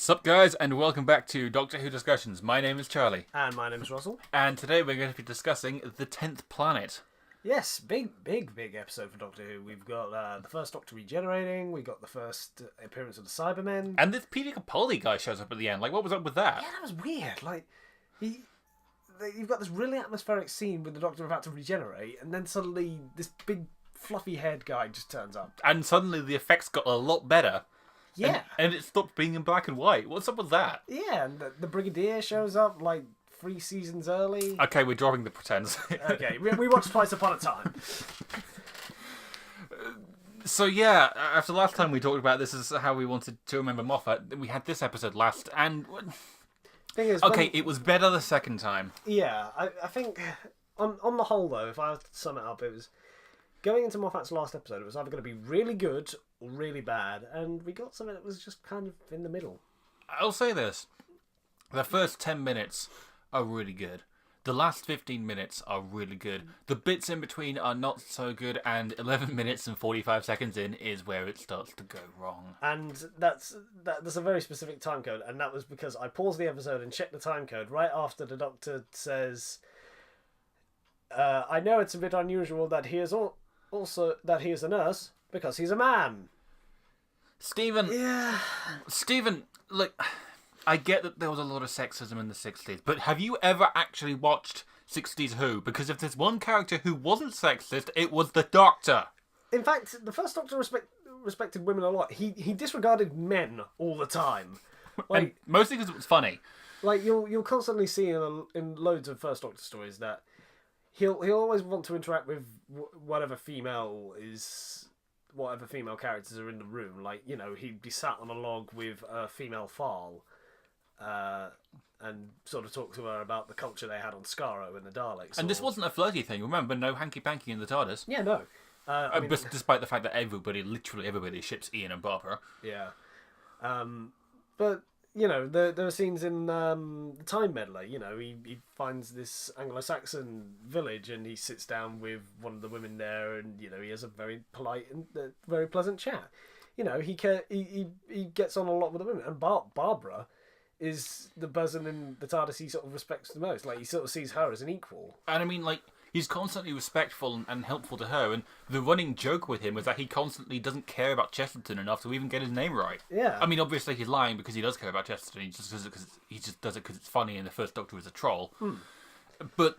Sup guys, and welcome back to Doctor Who Discussions. My name is Charlie. And my name is Russell. And today we're going to be discussing The 10th Planet. Yes, big episode for Doctor Who. We've got the first Doctor regenerating, we got the first appearance of the Cybermen. And this Peter Capaldi guy shows up at the end. Like, what was up with that? Yeah, that was weird. Like, you've got this really atmospheric scene with the Doctor about to regenerate, and then suddenly this big fluffy haired guy just turns up. And suddenly the effects got a lot better. Yeah. And it stopped being in black and white. What's up with that? Yeah, and the Brigadier shows up like 3 seasons early. Okay, we're dropping the pretense. Okay, we watched Twice Upon a Time. So yeah, after last time we talked about this is how we wanted to remember Moffat, we had this episode last, and... Thing is, okay, it was better the second time. Yeah, I think, on the whole though, if I was to sum it up, it was... Going into Moffat's last episode, it was either going to be really good or really bad, and we got something that was just kind of in the middle. I'll say this. The first 10 minutes are really good. The last 15 minutes are really good. The bits in between are not so good, and 11 minutes and 45 seconds in is where it starts to go wrong. And that's a very specific time code, and that was because I paused the episode and checked the time code right after the Doctor says, I know it's a bit unusual that he is also that he is a nurse, because he's a man. Stephen, Yeah. look, I get that there was a lot of sexism in the 60s, but have you ever actually watched 60s Who? Because if there's one character who wasn't sexist, it was the Doctor. In fact, the first Doctor respected women a lot. He disregarded men all the time. And mostly because it was funny. Like you'll constantly see in loads of First Doctor stories that he'll always want to interact with whatever female characters are in the room. Like, you know, he'd be sat on a log with a female Phal, and sort of talk to her about the culture they had on Skaro and the Daleks. And this wasn't a flirty thing. Remember, no hanky-panky in the TARDIS. Yeah, no. I mean, Despite the fact that literally everybody ships Ian and Barbara. yeah. But, you know, there are scenes in the Time Meddler. You know, he finds this Anglo-Saxon village and he sits down with one of the women there, and, you know, he has a very polite and very pleasant chat. You know, he gets on a lot with the women. And Barbara is the person in the TARDIS he sort of respects the most. Like, he sort of sees her as an equal. And I mean, like, he's constantly respectful and helpful to her, and the running joke with him is that he constantly doesn't care about Chesterton enough to even get his name right. Yeah. I mean, obviously he's lying because he does care about Chesterton. He just does it because it's funny, and the First Doctor is a troll. But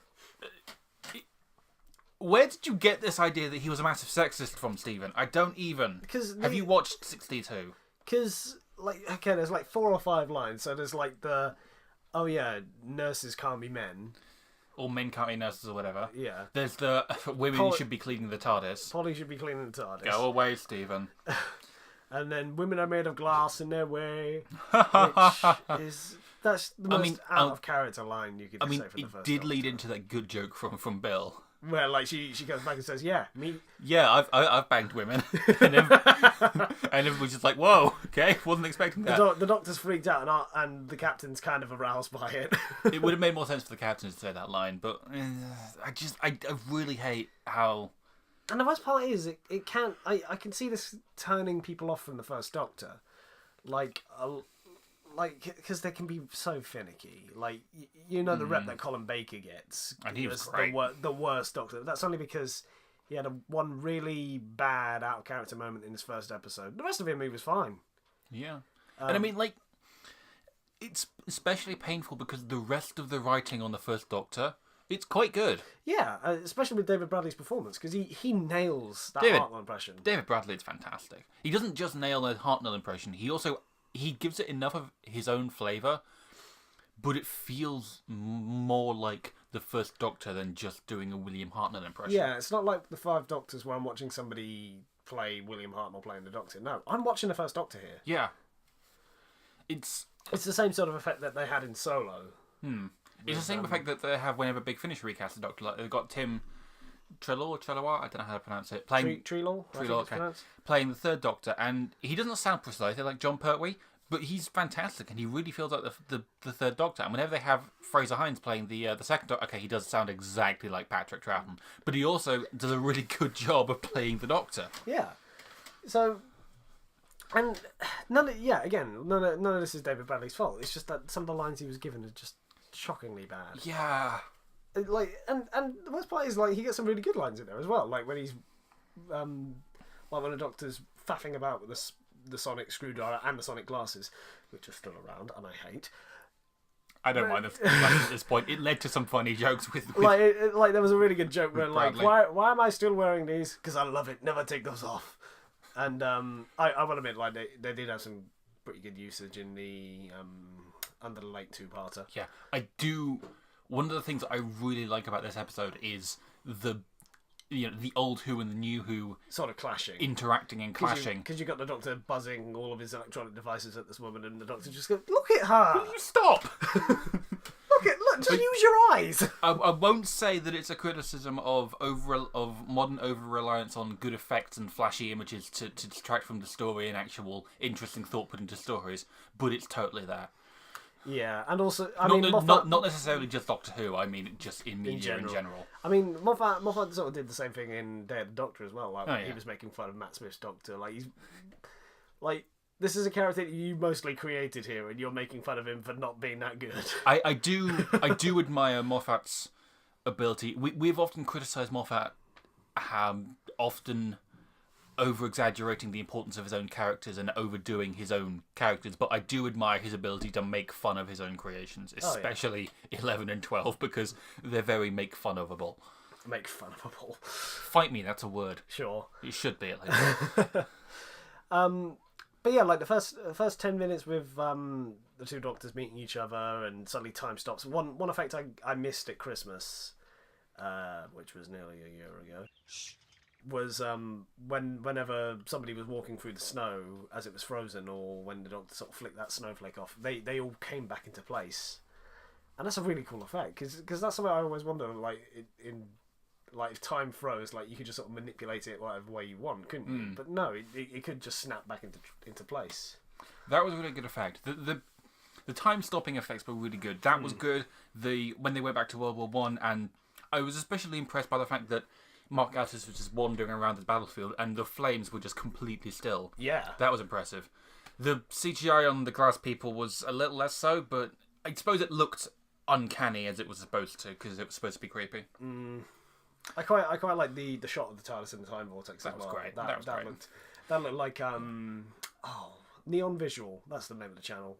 where did you get this idea that he was a massive sexist from, Stephen? I don't even. Have you watched 62? Because, like, okay, there's like 4 or 5 lines. So there's like nurses can't be men. Or men can't be nurses or whatever. Yeah. There's the women should be cleaning the TARDIS. Polly should be cleaning the TARDIS. Go away, Stephen. And then women are made of glass in their way. That's the most out of character line you could say for the first it did Doctor. lead into that good joke from Bill. Where, like, she goes back and says, yeah, me. Yeah, I've banged women. and everybody's just like, whoa, okay, wasn't expecting that. The Doctor's freaked out, and the Captain's kind of aroused by it. It would have made more sense for the Captain to say that line, but I really hate how... And the worst part is, it can't... I can see this turning people off from the First Doctor. Like, because they can be so finicky. Like, you know the rep that Colin Baker gets. And he was as great. The worst Doctor. That's only because he had one really bad out-of-character moment in his first episode. The rest of him, he was fine. Yeah. And I mean, like, it's especially painful because the rest of the writing on the First Doctor, it's quite good. Yeah, especially with David Bradley's performance, because he nails that Hartnell impression. David Bradley is fantastic. He doesn't just nail the Hartnell impression, he gives it enough of his own flavour, but it feels more like the First Doctor than just doing a William Hartnell impression. Yeah, it's not like the 5 Doctors where I'm watching somebody play William Hartnell playing the Doctor. No, I'm watching the First Doctor here. Yeah. It's the same sort of effect that they had in Solo. It's the same effect that they have whenever Big Finish recast the Doctor. Like, they've got Tim Treloar, I don't know how to pronounce it. Treloar, okay. Playing the Third Doctor, and he doesn't sound precise, like John Pertwee, but he's fantastic, and he really feels like the Third Doctor. And whenever they have Fraser Hines playing the Second Doctor, okay, he does sound exactly like Patrick Troughton, but he also does a really good job of playing the Doctor. Yeah. So And none of this is David Bradley's fault. It's just that some of the lines he was given are just shockingly bad. Yeah. Like, and the worst part is, like, he gets some really good lines in there as well. Like when he's, like when the Doctor's faffing about with the sonic screwdriver and the sonic glasses, which are still around and I hate. I don't mind the at this point. It led to some funny jokes with Like there was a really good joke where, like, Bradley. why am I still wearing these? Because I love it. Never take those off. And I will admit, like, they did have some pretty good usage in the Under the Lake two-parter. Yeah, I do. One of the things I really like about this episode is the old Who and the new Who Sort of clashing. interacting and clashing. Because you got the Doctor buzzing all of his electronic devices at this woman, and the Doctor just goes, "Look at her! You stop! Look, just use your eyes!" I won't say that it's a criticism of modern over-reliance on good effects and flashy images to distract from the story and actual interesting thought put into stories, but it's totally there. Yeah, and also, not necessarily just Doctor Who. I mean, just in media in general. I mean, Moffat sort of did the same thing in Day of the Doctor as well. Like, Oh, yeah. he was making fun of Matt Smith's Doctor. Like, he's like, this is a character that you mostly created here, and you're making fun of him for not being that good. I do admire Moffat's ability. We've often criticised Moffat often over-exaggerating the importance of his own characters and overdoing his own characters, but I do admire his ability to make fun of his own creations, especially 11 and 12, because they're very make-fun-ofable. Make fun of a ball. Fight me, that's a word. Sure. It should be, at least. But yeah, like the first 10 minutes with the two Doctors meeting each other, and suddenly time stops. One effect I missed at Christmas, which was nearly a year ago, was whenever somebody was walking through the snow as it was frozen, or when the Doctor sort of flicked that snowflake off, they all came back into place, and that's a really cool effect because that's something I always wonder, like in like if time froze, like you could just sort of manipulate it whatever way you want, couldn't you? But no, it could just snap back into place. That was a really good effect. The time stopping effects were really good. That was good. When they went back to World War One, and I was especially impressed by the fact that Mark Gatiss was just wandering around the battlefield and the flames were just completely still. Yeah. That was impressive. The CGI on the glass people was a little less so, but I suppose it looked uncanny as it was supposed to, because it was supposed to be creepy. I quite like the shot of the TARDIS in the time vortex. That as was well. great. That looked like Neon Visual. That's the name of the channel.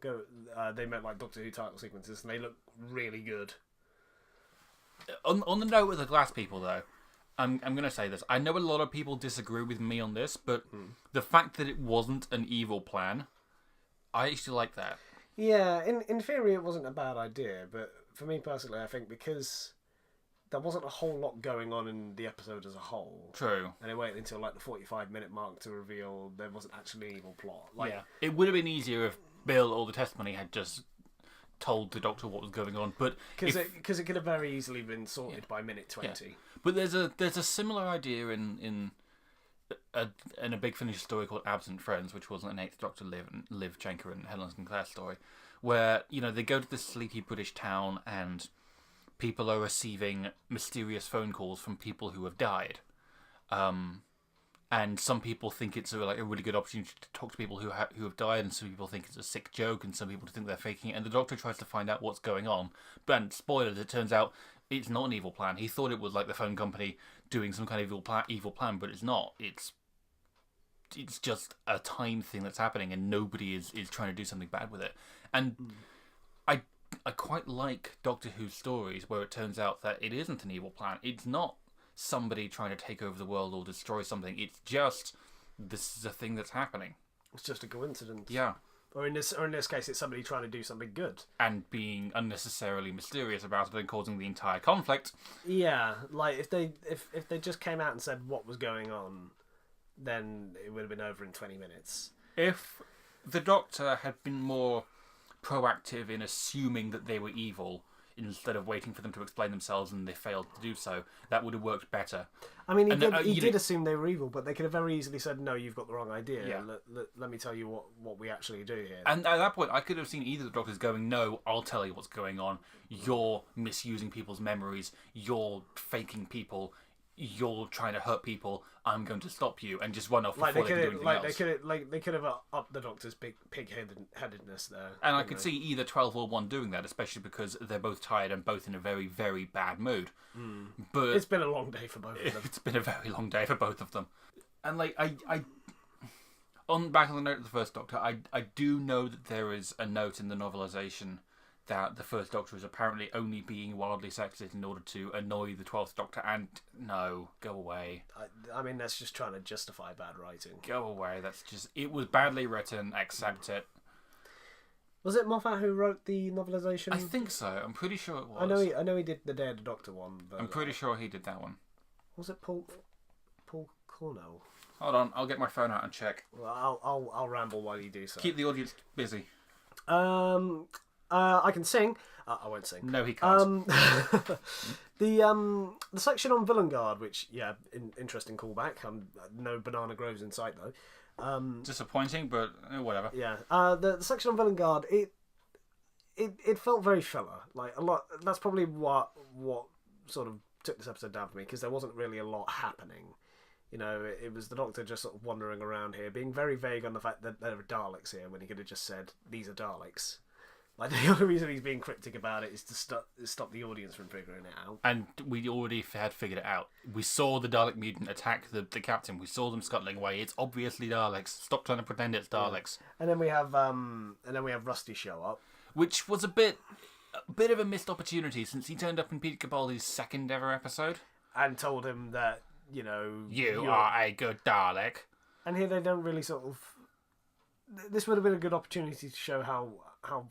They make like Doctor Who title sequences, and they look really good. On the note of the glass people, though, I'm going to say this. I know a lot of people disagree with me on this, but the fact that it wasn't an evil plan, I actually like that. Yeah, in theory it wasn't a bad idea, but for me personally, I think because there wasn't a whole lot going on in the episode as a whole. True. And it waited until like the 45-minute mark to reveal there wasn't actually an evil plot. Like, Yeah. It would have been easier if Bill or the testimony had just told the Doctor what was going on, but because it could have very easily been sorted by minute 20. Yeah. But there's a similar idea in a Big Finish story called Absent Friends, which was an Eighth Doctor Liv Schenker and Helen Sinclair story, where they go to this sleepy British town and people are receiving mysterious phone calls from people who have died, and some people think it's a really good opportunity to talk to people who have died, and some people think it's a sick joke, and some people think they're faking it. And the Doctor tries to find out what's going on, but spoilers, it turns out it's not an evil plan. He thought it was like the phone company doing some kind of evil plan, but it's not. It's just a time thing that's happening, and nobody is trying to do something bad with it. And I quite like Doctor Who stories where it turns out that it isn't an evil plan. It's not somebody trying to take over the world or destroy something. It's just, this is a thing that's happening. It's just a coincidence. Yeah. Or in this case, it's somebody trying to do something good. And being unnecessarily mysterious about it and causing the entire conflict. Yeah, like if they just came out and said what was going on, then it would have been over in 20 minutes. If the Doctor had been more proactive in assuming that they were evil, instead of waiting for them to explain themselves and they failed to do so, that would have worked better. I mean, he did assume they were evil, but they could have very easily said, no, you've got the wrong idea. Yeah. Let me tell you what we actually do here. And at that point, I could have seen either the Doctors going, no, I'll tell you what's going on. You're misusing people's memories. You're faking people. you're trying to hurt people, I'm going to stop you, and just run off Like before they they can do could, anything else. they could have upped the Doctor's pig-headedness there. And I could see either 12 or 1 doing that, especially because they're both tired and both in a very, very bad mood. But It's been a long day for both of them. it's been a very long day for both of them. And like on back on the note of the First Doctor, I do know that there is a note in the novelization that the First Doctor is apparently only being wildly sexist in order to annoy the 12th Doctor, and no, go away. I mean, that's just trying to justify bad writing. Go away, that's just... It was badly written, accept it. Was it Moffat who wrote the novelization? I think so, I'm pretty sure it was. I know he did the Day of the Doctor one. But, I'm pretty sure he did that one. Was it Paul Cornell? Hold on, I'll get my phone out and check. Well, I'll ramble while you do so. Keep the audience busy. I can sing. I won't sing. No, he can't. The section on Villain Guard, which interesting callback. No Banana Groves in sight though. Disappointing, but whatever. Yeah. The section on Villain Guard, it felt very filler. Like a lot. That's probably what sort of took this episode down for me, because there wasn't really a lot happening. You know, it was the Doctor just sort of wandering around here, being very vague on the fact that there are Daleks here, when he could have just said, "These are Daleks." Like, the only reason he's being cryptic about it is to stop the audience from figuring it out. And we already had figured it out. We saw the Dalek mutant attack the captain. We saw them scuttling away. It's obviously Daleks. Stop trying to pretend it's Daleks. Yeah. And then we have Rusty show up, which was a bit of a missed opportunity, since he turned up in Peter Capaldi's second ever episode and told him that, you know, you are a good Dalek. And here they don't really sort of. This would have been a good opportunity to show how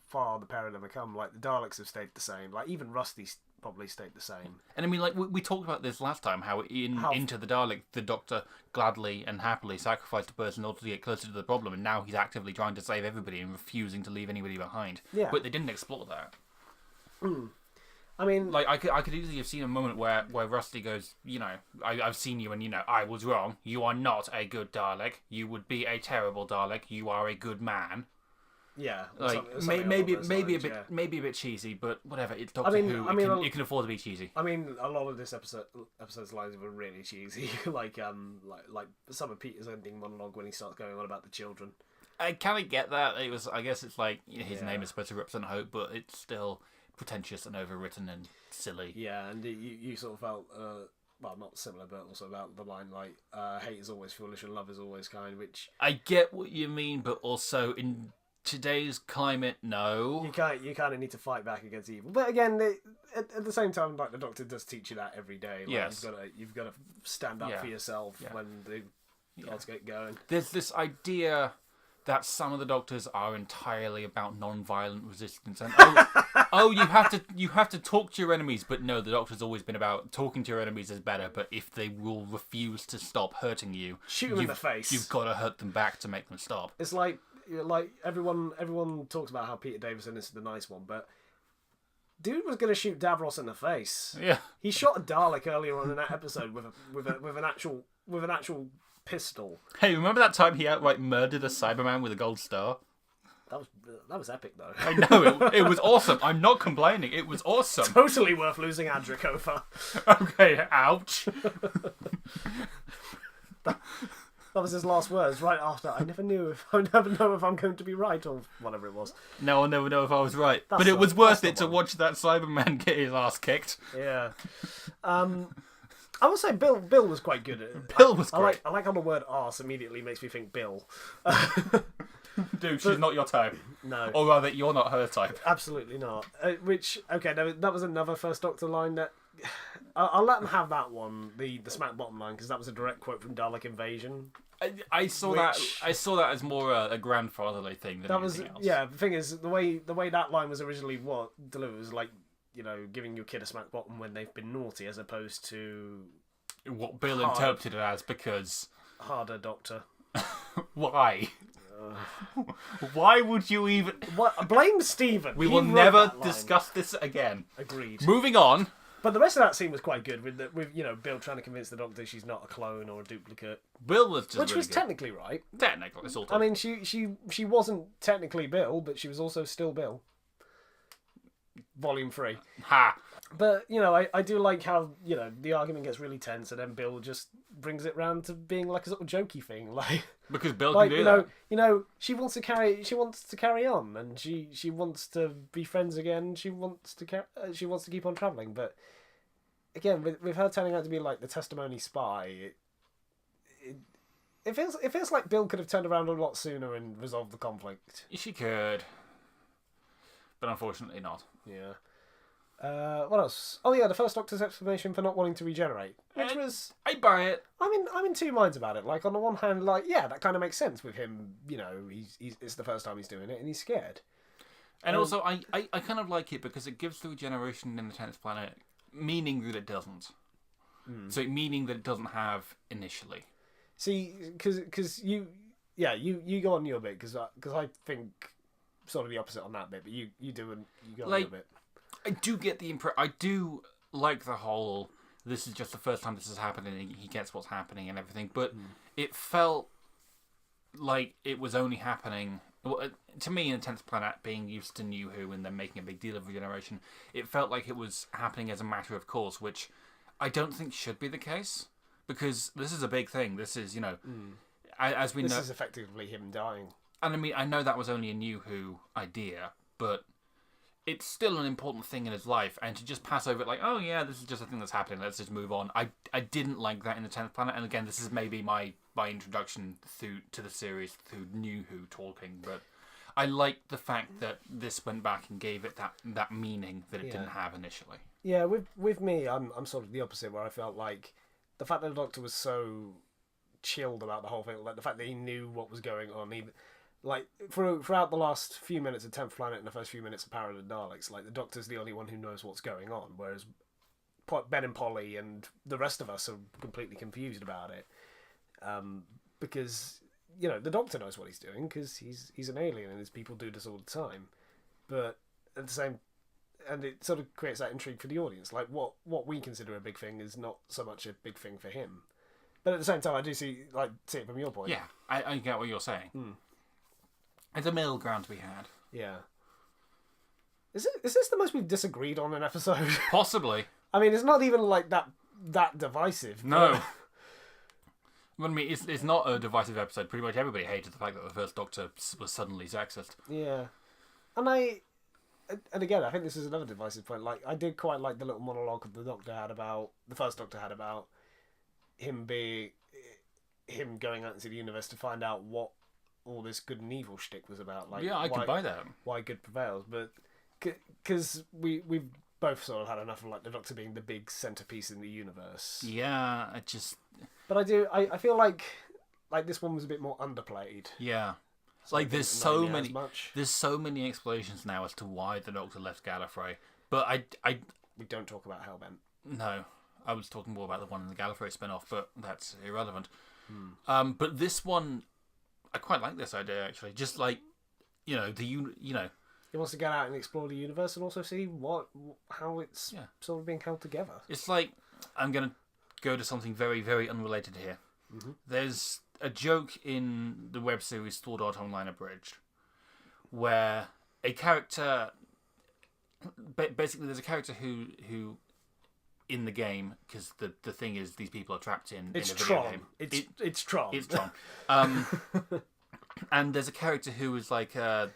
far the pair of them have come. Like, the Daleks have stayed the same. Like, even Rusty's probably stayed the same. And I mean, like, we talked about this last time, how Into the Dalek, the Doctor gladly and happily sacrificed a person in order to get closer to the problem, and now he's actively trying to save everybody and refusing to leave anybody behind. Yeah. But they didn't explore that. I mean, like, I could easily have seen a moment where Rusty goes, you know, I've seen you, and, you know, I was wrong. You are not a good Dalek. You would be a terrible Dalek. You are a good man. Yeah, like maybe a bit cheesy, but whatever. It's Doctor Who. It can afford to be cheesy. I mean, a lot of this episode's lines were really cheesy. like some of Peter's ending monologue when he starts going on about the children. I kind of get that. I guess it's like, you know, his name is supposed to represent hope, but it's still pretentious and overwritten and silly. Yeah, and you sort of felt. Well, not similar, but also about the line like, hate is always foolish and love is always kind, which... I get what you mean, but also in today's climate, no. You kind of need to fight back against evil. But again, at the same time, like, the Doctor does teach you that every day. Like, yes. You've got to stand up for yourself when the odds get going. There's this idea that some of the Doctors are entirely about non-violent resistance, and you have to talk to your enemies. But no, the Doctor's always been about talking to your enemies is better. But if they will refuse to stop hurting you, shoot them in the face. You've got to hurt them back to make them stop. It's like everyone talks about how Peter Davison is the nice one, but dude was going to shoot Davros in the face. Yeah, he shot a Dalek earlier on in that episode with an actual pistol. Hey, remember that time he outright murdered a Cyberman with a gold star? That was epic, though. I know, it was awesome. I'm not complaining. It was awesome. Totally worth losing Adric over. Okay, ouch. That was his last words right after. I never know if I'm going to be right or whatever it was. No, I'll never know if I was right. But it was worth it to watch that Cyberman get his ass kicked. Yeah. I will say Bill was quite good at it. Bill was great. I like how the word arse immediately makes me think Bill. Dude, she's not your type. No. Or rather, you're not her type. Absolutely not. That was another First Doctor line that... I'll let them have that one, the smack bottom line, because that was a direct quote from Dalek Invasion. I saw that as more a grandfatherly thing than anything else. Yeah, the thing is, the way that line was originally delivered was like, you know, giving your kid a smack bottom when they've been naughty, as opposed to what Bill interpreted it as, because harder Doctor. Why? Why would you even? What? Blame Stephen. We will never discuss this again. Agreed. Moving on. But the rest of that scene was quite good, with you know, Bill trying to convince the Doctor she's not a clone or a duplicate. Bill was just which was technically right. Technically, sort of. I mean, she wasn't technically Bill, but she was also still Bill. Volume 3. Ha! But, I do like how, the argument gets really tense and then Bill just brings it round to being like a sort of jokey thing. Like, Because Bill like can do that. she wants to carry on and she wants to be friends again. She wants to keep on traveling. But again, with her turning out to be like the testimony spy, it feels like Bill could have turned around a lot sooner and resolved the conflict. She could. But unfortunately not. Yeah. What else? Oh yeah, the First Doctor's explanation for not wanting to regenerate, which was I buy it. I'm in two minds about it. Like on the one hand, like yeah, that kind of makes sense with him. He's it's the first time he's doing it and he's scared. And also, I kind of like it because it gives the regeneration in the 10th planet meaning that it doesn't. So meaning that it doesn't have initially. See, because you go on your bit because I think sort of the opposite on that bit, but you go on your bit. I do get the I do like the whole. This is just the first time this is happening. And he gets what's happening and everything, but it felt like it was only happening. Well, to me, in the 10th planet, being used to New Who and then making a big deal of regeneration, it felt like it was happening as a matter of course, which I don't think should be the case. Because this is a big thing. This is, as we know... This is effectively him dying. And I mean, I know that was only a New Who idea, but it's still an important thing in his life. And to just pass over it like, oh yeah, this is just a thing that's happening, let's just move on. I didn't like that in the 10th planet. And again, this is maybe my introduction to the series through New Who talking. But I like the fact that this went back and gave it that meaning that it didn't have initially. Yeah, with me, I'm sort of the opposite, where I felt like the fact that the Doctor was so chilled about the whole thing, like the fact that he knew what was going on, throughout the last few minutes of 10th Planet and the first few minutes of Power of the Daleks, like the Doctor's the only one who knows what's going on, whereas Ben and Polly and the rest of us are completely confused about it, because the Doctor knows what he's doing because he's an alien and his people do this all the time, but at the same. And it sort of creates that intrigue for the audience. Like, what we consider a big thing is not so much a big thing for him. But at the same time, I do see it from your point. Yeah, I get what you're saying. It's a middle ground to be had. Yeah. Is this the most we've disagreed on an episode? Possibly. I mean, it's not even like that divisive. No. But I mean, it's not a divisive episode. Pretty much everybody hated the fact that the First Doctor was suddenly sexist. Yeah. And again, I think this is another divisive point. Like, I did quite like the little monologue the First Doctor had about him going out into the universe to find out what all this good and evil shtick was about. Like, yeah, I could buy that. Why good prevails, but because we've both sort of had enough of like the Doctor being the big centerpiece in the universe. Yeah, But I feel like this one was a bit more underplayed. Yeah. Like there's so many explanations now as to why the Doctor left Gallifrey, but we don't talk about Hellbent. No, I was talking more about the one in the Gallifrey spin-off, but that's irrelevant. But this one, I quite like this idea actually. Just like he wants to get out and explore the universe and also see how it's sort of being held together. It's like I'm gonna go to something very, very unrelated here. There's a joke in the web series Sword Art Online Abridged where a character basically there's a character who in the game, because the thing is these people are trapped in a video game. It's Tron. It's Tron. And there's a character who is like an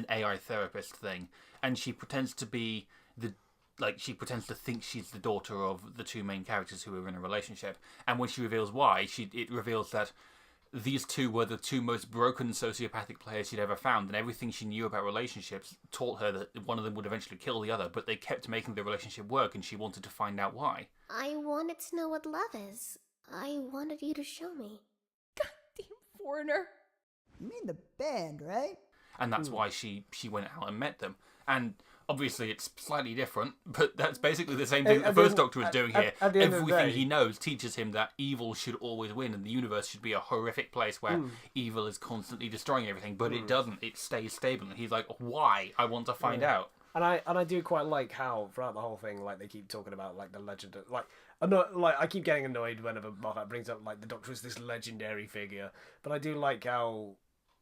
AI therapist thing, and she pretends to be she pretends to think she's the daughter of the two main characters who are in a relationship. And when she reveals why, it reveals that these two were the two most broken sociopathic players she'd ever found, and everything she knew about relationships taught her that one of them would eventually kill the other, but they kept making the relationship work, and she wanted to find out why. I wanted to know what love is. I wanted you to show me. Goddamn foreigner. You mean the band, right? And that's why she went out and met them. And obviously it's slightly different, but that's basically the same thing that the First Doctor is doing here. At the end of the Everything day, he knows teaches him that evil should always win, and the universe should be a horrific place where evil is constantly destroying everything, but it doesn't. It stays stable. And he's like, why? I want to find out. And I do quite like how throughout the whole thing, like they keep talking about like the legend, I keep getting annoyed whenever Moffat brings up like the Doctor is this legendary figure, but I do like how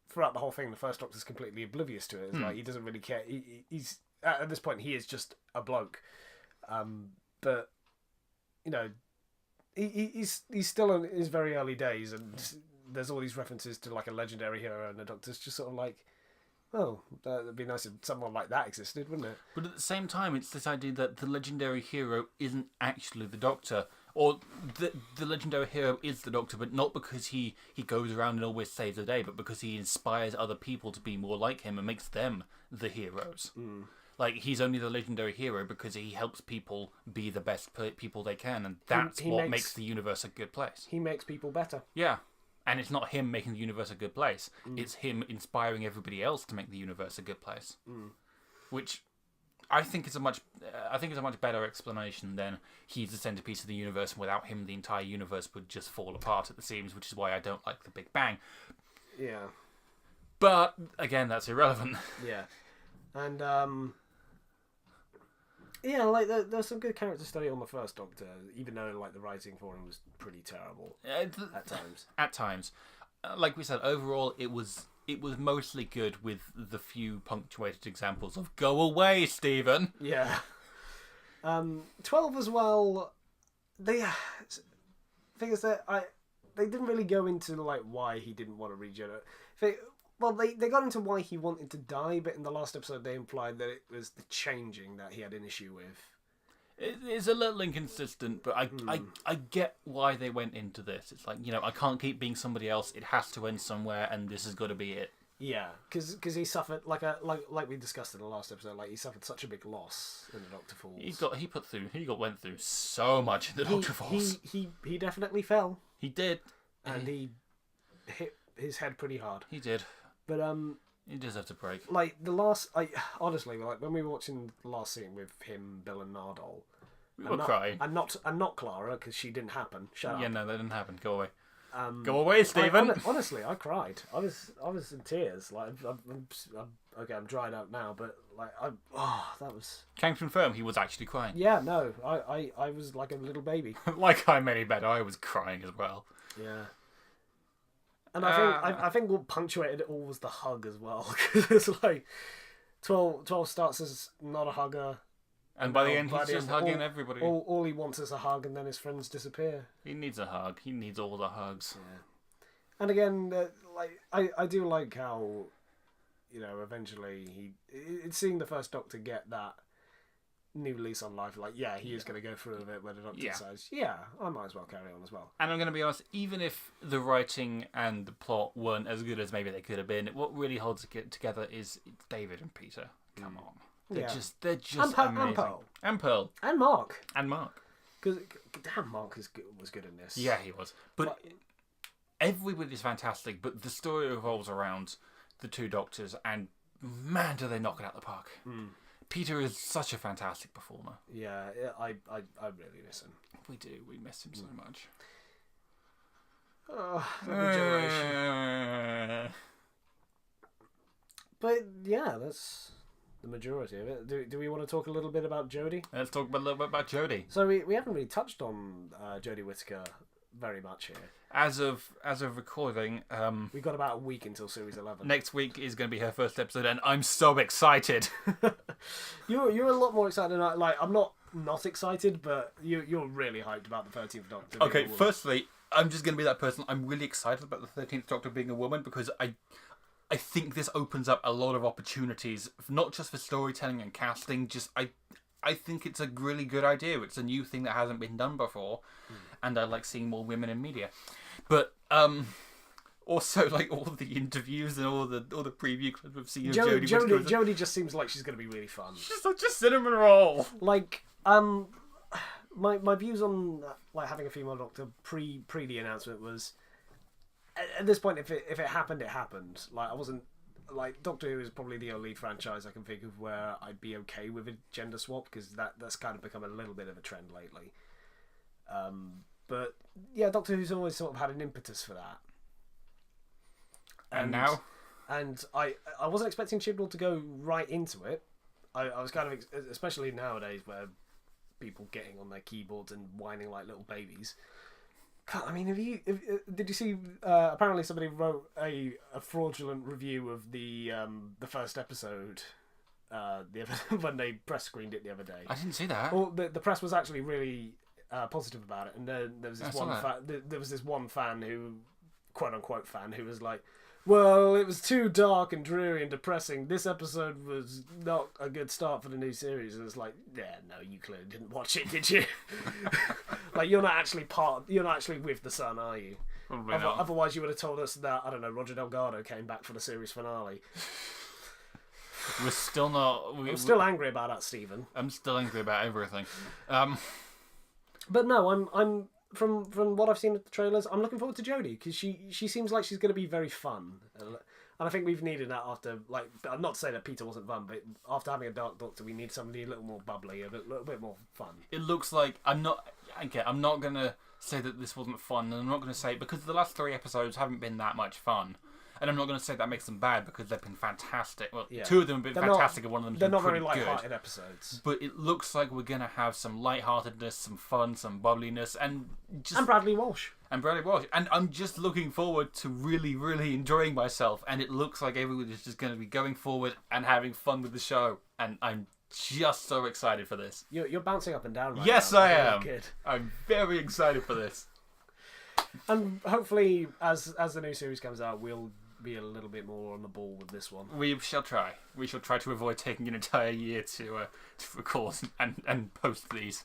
throughout the whole thing the First Doctor's completely oblivious to it. It's like he doesn't really care. He's at this point he is just a bloke. But you know, he's still in his very early days, and there's all these references to like a legendary hero, and the Doctor's just sort of like, oh, that'd be nice if someone like that existed, wouldn't it? But at the same time, it's this idea that the legendary hero isn't actually the Doctor. Or the legendary hero is the Doctor, but not because he goes around and always saves the day, but because he inspires other people to be more like him and makes them the heroes. Like, he's only the legendary hero because he helps people be the best people they can, and that's what makes the universe a good place. He makes people better. Yeah. And it's not him making the universe a good place. It's him inspiring everybody else to make the universe a good place. Which I think is a much better explanation than he's the centerpiece of the universe, and without him the entire universe would just fall apart at the seams, which is why I don't like the Big Bang. Yeah. But again, that's irrelevant. Yeah. And yeah, like there's some good character study on the first Doctor, even though like the writing for him was pretty terrible at times. At times, like we said, overall it was mostly good, with the few punctuated examples of "Go away, Stephen." Yeah. 12 as well. Thing is that they didn't really go into like why he didn't want to regenerate. They got into why he wanted to die, but in the last episode they implied that it was the changing that he had an issue with. It's a little inconsistent, but I get why they went into this. It's like, I can't keep being somebody else. It has to end somewhere, and this has got to be it. Yeah, because he suffered like we discussed in the last episode. Like, he suffered such a big loss in the Doctor Falls. He went through so much in the Doctor Falls. He definitely fell. He did, and he hit his head pretty hard. He did. But he deserved a break. Like honestly, like when we were watching the last scene with him, Bill, and Nardole, we were crying. And not Clara, because she didn't happen. Shut up. Yeah, no, that didn't happen. Go away. Go away, Stephen. Honestly, I cried. I was in tears. Like, I'm dried out now, but like, that was. Can confirm he was actually crying. Yeah, no, I was like a little baby. Like I'm any better, I was crying as well. Yeah. And I think what punctuated it all was the hug as well, because it's like 12 starts as not a hugger, and by the end he's just hugging everybody. All he wants is a hug, and then his friends disappear. He needs a hug. He needs all the hugs. Yeah. And again, I do like how, eventually it's seeing the first Doctor get that new lease on life. Like, yeah, he is going to go through with it, where the Doctor decides, I might as well carry on as well. And I'm going to be honest, even if the writing and the plot weren't as good as maybe they could have been, what really holds it together is David and Peter. Come on. They're just amazing. And Pearl. And Mark. Because damn, Mark was good in this. Yeah, he was. But everybody's fantastic, but the story revolves around the two Doctors, and man, do they knock it out of the park. Peter is such a fantastic performer. Yeah, I really miss him. We do. We miss him so much. Every generation. But yeah, that's the majority of it. Do we want to talk a litk bit about Jodie? Let's talk a little bit about Jodie. So we haven't really touched on Jodie Whittaker very much here. As of recording, we've got about a week until series 11. Next week is going to be her first episode, and I'm so excited. You're a lot more excited than I. Like, I'm not excited, but you're really hyped about the 13th Doctor. Okay, firstly, I'm just going to be that person. I'm really excited about the 13th Doctor being a woman, because I think this opens up a lot of opportunities, not just for storytelling and casting. I think it's a really good idea. It's a new thing that hasn't been done before, and I like seeing more women in media. But also, like, all the interviews and all the preview clips we've seen of Jodie just seems like she's going to be really fun. She's such a cinnamon roll. Like, my views on like having a female Doctor pre the announcement was, at this point, if it happened, it happened. Like, I wasn't. Like, Doctor Who is probably the only franchise I can think of where I'd be okay with a gender swap, because that's kind of become a little bit of a trend lately. But yeah, Doctor Who's always sort of had an impetus for that. And now? And I wasn't expecting Chibnall to go right into it. I was kind of, especially nowadays where people getting on their keyboards and whining like little babies. God, I mean, did you see? Apparently, somebody wrote a fraudulent review of the first episode when they press screened it the other day. I didn't see that. Well, the press was actually really positive about it, and there was I this saw one that. there was this one fan who, quote unquote fan, who was like, "Well, it was too dark and dreary and depressing. This episode was not a good start for the new series." And it's like, yeah, no, you clearly didn't watch it, did you? Like, you're not actually with the Sun, are you? Probably not. Otherwise, you would have told us that, I don't know, Roger Delgado came back for the series finale. We're still not. I'm still angry about that, Stephen. I'm still angry about everything. But no, I'm from what I've seen of the trailers, I'm looking forward to Jodie because she seems like she's going to be very fun, and I think we've needed that after, like, not to say that Peter wasn't fun, but after having a Dark Doctor, we need somebody a little more bubbly, a little bit more fun. It looks like I'm not gonna say that this wasn't fun, and I'm not gonna say because the last 3 episodes haven't been that much fun. And I'm not going to say that makes them bad because they've been fantastic. Well, Yeah. 2 of them have been They're fantastic, and one of them's They're been not very pretty good. light-hearted episodes. But it looks like we're going to have some lightheartedness, some fun, some bubbliness, and just And Bradley Walsh. and Bradley Walsh. And I'm just looking forward to really, really enjoying myself. And it looks like everyone is just going to be going forward and having fun with the show. And I'm just so excited for this. You're bouncing up and down right Yes, now. I Very am. Good. I'm very excited for this. And hopefully, as the new series comes out, we'll be a little bit more on the ball with this one. We shall try. We shall try to avoid taking an entire year to record and post these.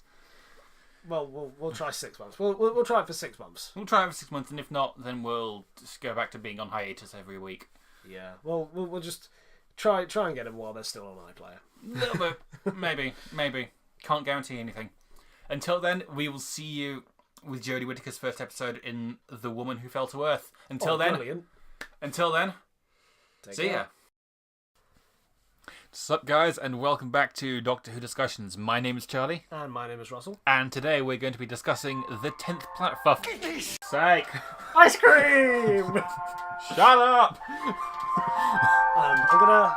Well, we'll try 6 months. We'll try it for 6 months. We'll try it for 6 months, and if not, then we'll just go back to being on hiatus every week. Yeah. Well, we'll just try and get them while they're still on iPlayer. A little bit. Maybe. Can't guarantee anything. Until then, we will see you with Jodie Whittaker's first episode in The Woman Who Fell to Earth. Brilliant. Until then, Take see ya. care. Sup, guys, and welcome back to Doctor Who Discussions. My name is Charlie, And my name is Russell. and today we're going to be discussing the 10th planet. For sake! Ice cream! Shut up! I'm gonna